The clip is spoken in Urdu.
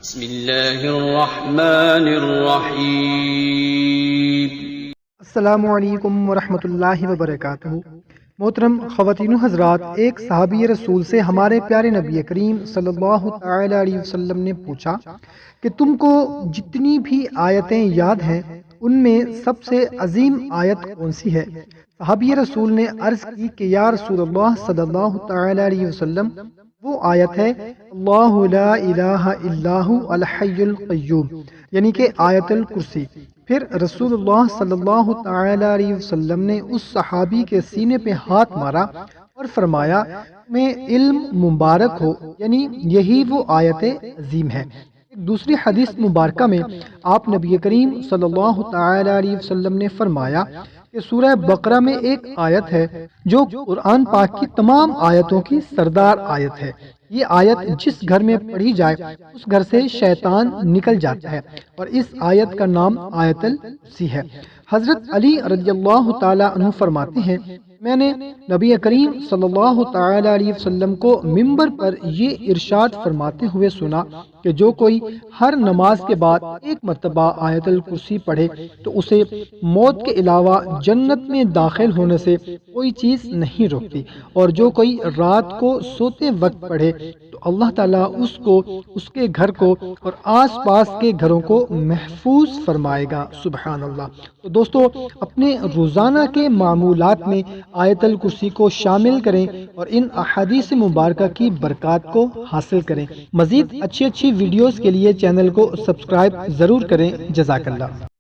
بسم اللہ الرحمن الرحیم۔ السلام علیکم ورحمۃ اللہ وبرکاتہ۔ محترم خواتین و حضرات، ایک صحابی رسول سے ہمارے پیارے نبی کریم صلی اللہ تعالی علیہ وسلم نے پوچھا کہ تم کو جتنی بھی آیتیں یاد ہیں ان میں سب سے عظیم آیت کون سی ہے؟ صحابی رسول نے عرض کی کہ یا رسول اللہ صلی اللہ تعالی علیہ وسلم، وہ آیت ہے اللہ لا الہ الا ہو الحی القیوم، یعنی کہ آیت الکرسی۔ پھر رسول اللہ صلی اللہ تعالی علیہ وسلم نے اس صحابی کے سینے پہ ہاتھ مارا اور فرمایا میں علم مبارک ہو، یعنی یہی وہ آیت عظیم ہے۔ ایک دوسری حدیث مبارکہ میں آپ نبی کریم صلی اللہ تعالی علیہ وسلم نے فرمایا کہ سورہ بقرہ میں ایک آیت ہے جو قرآن پاک کی تمام آیتوں کی سردار آیت ہے۔ یہ آیت جس گھر میں پڑھی جائے اس گھر سے شیطان نکل جاتا ہے، اور اس آیت کا نام آیت الکرسی ہے۔ حضرت علی رضی اللہ تعالی عنہ فرماتے ہیں میں نے نبی کریم صلی اللہ تعالی علیہ وسلم کو منبر پر یہ ارشاد فرماتے ہوئے سنا کہ جو کوئی ہر نماز کے بعد ایک مرتبہ آیت الکرسی پڑھے تو اسے موت کے علاوہ جنت میں داخل ہونے سے کوئی چیز نہیں روکتی، اور جو کوئی رات کو سوتے وقت پڑھے تو اللہ تعالیٰ اس کو، اس کے گھر کو اور آس پاس کے گھروں کو محفوظ فرمائے گا۔ سبحان اللہ۔ تو دوستو، اپنے روزانہ کے معمولات میں آیت الکرسی کو شامل کریں اور ان احادیث مبارکہ کی برکات کو حاصل کریں۔ مزید اچھی ویڈیوز کے لیے چینل کو سبسکرائب ضرور کریں۔ جزاک اللہ۔